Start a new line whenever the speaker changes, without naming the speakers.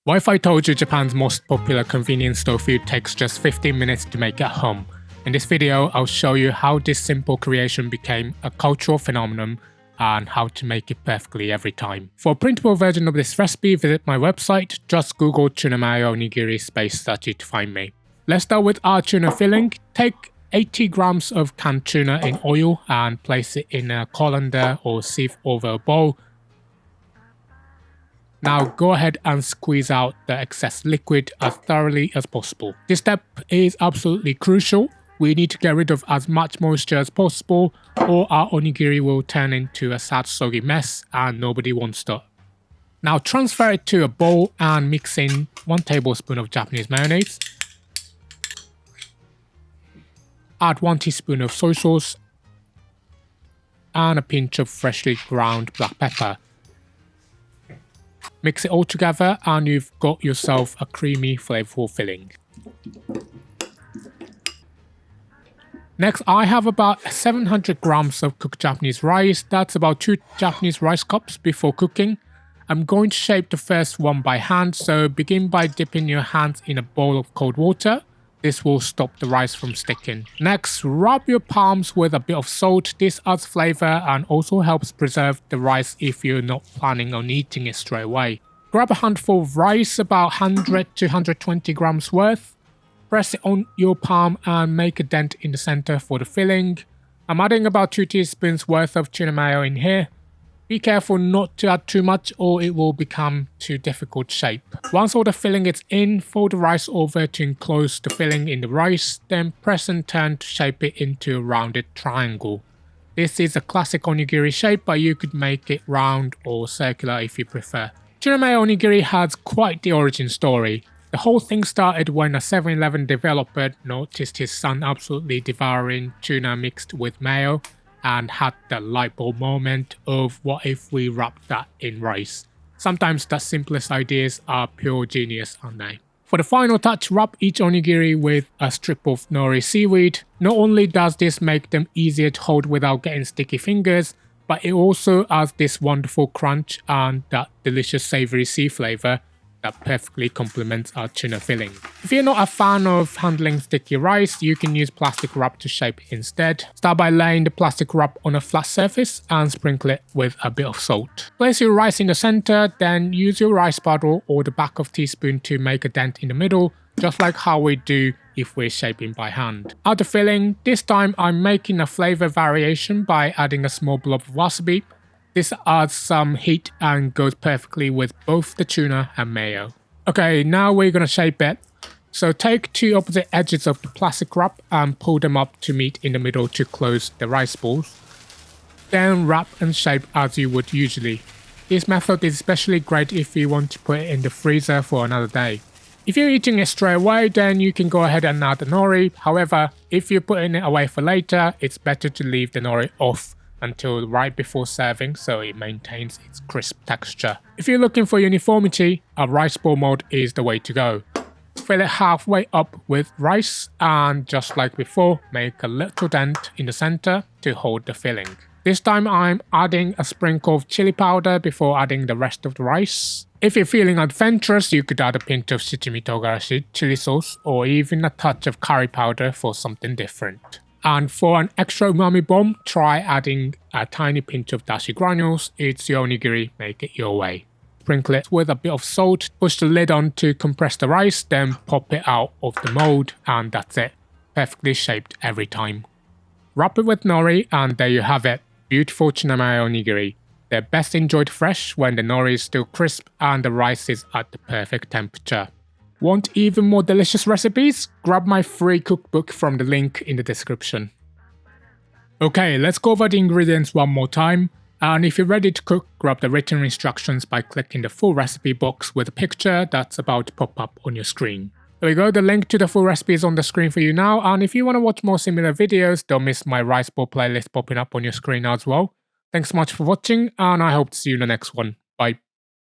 What if I told you Japan's most popular convenience store food takes just 15 minutes to make at home? In this video, I'll show you how this simple creation became a cultural phenomenon and how to make it perfectly every time. For a printable version of this recipe, visit my website, just Google Tuna Mayo Onigiri space search to find me. Let's start with our tuna filling. Take 80 grams of canned tuna in oil and place it in a colander or sieve over a bowl. Now go ahead and squeeze out the excess liquid as thoroughly as possible. This step is absolutely crucial. We need to get rid of as much moisture as possible or our onigiri will turn into a sad soggy mess and nobody wants that. Now transfer it to a bowl and mix in 1 tablespoon of Japanese mayonnaise. Add 1 teaspoon of soy sauce and a pinch of freshly ground black pepper. Mix it all together and you've got yourself a creamy, flavorful filling. Next, I have about 700 grams of cooked Japanese rice. That's about 2 Japanese rice cups before cooking. I'm going to shape the first one by hand, so begin by dipping your hands in a bowl of cold water. This will stop the rice from sticking. Next, rub your palms with a bit of salt. This adds flavor and also helps preserve the rice if you're not planning on eating it straight away. Grab a handful of rice, about 100 to 120 grams worth. Press it on your palm and make a dent in the center for the filling. I'm adding about 2 teaspoons worth of tuna mayo in here. Be careful not to add too much or it will become too difficult to shape. Once all the filling is in, fold the rice over to enclose the filling in the rice, then press and turn to shape it into a rounded triangle. This is a classic onigiri shape, but you could make it round or circular if you prefer. Tuna Mayo Onigiri has quite the origin story. The whole thing started when a 7-Eleven developer noticed his son absolutely devouring tuna mixed with mayo and had the light bulb moment of what if we wrap that in rice. Sometimes the simplest ideas are pure genius, aren't they? For the final touch, wrap each onigiri with a strip of nori seaweed. Not only does this make them easier to hold without getting sticky fingers, but it also adds this wonderful crunch and that delicious savory sea flavor that perfectly complements our tuna filling. If you're not a fan of handling sticky rice, you can use plastic wrap to shape it instead. Start by laying the plastic wrap on a flat surface and sprinkle it with a bit of salt. Place your rice in the center, then use your rice paddle or the back of teaspoon to make a dent in the middle, just like how we do if we're shaping by hand. Add the filling. This time I'm making a flavor variation by adding a small blob of wasabi. This adds some heat and goes perfectly with both the tuna and mayo. Okay, now we're gonna shape it. So take 2 opposite edges of the plastic wrap and pull them up to meet in the middle to close the rice balls. Then wrap and shape as you would usually. This method is especially great if you want to put it in the freezer for another day. If you're eating it straight away, then you can go ahead and add the nori. However, if you're putting it away for later, it's better to leave the nori off until right before serving so it maintains its crisp texture. If you're looking for uniformity, a rice ball mold is the way to go. Fill it halfway up with rice and just like before, make a little dent in the center to hold the filling. This time I'm adding a sprinkle of chili powder before adding the rest of the rice. If you're feeling adventurous, you could add a pinch of shichimi togarashi chili sauce or even a touch of curry powder for something different. And for an extra umami bomb, try adding a tiny pinch of dashi granules. It's your onigiri, make it your way. Sprinkle it with a bit of salt, push the lid on to compress the rice, then pop it out of the mold and that's it. Perfectly shaped every time. Wrap it with nori and there you have it. Beautiful tuna mayo onigiri. They're best enjoyed fresh when the nori is still crisp and the rice is at the perfect temperature. Want even more delicious recipes? Grab my free cookbook from the link in the description. Okay, let's go over the ingredients one more time. And if you're ready to cook, grab the written instructions by clicking the full recipe box with a picture that's about to pop up on your screen. There we go, the link to the full recipe is on the screen for you now. And if you want to watch more similar videos, don't miss my rice ball playlist popping up on your screen as well. Thanks so much for watching and I hope to see you in the next one. Bye.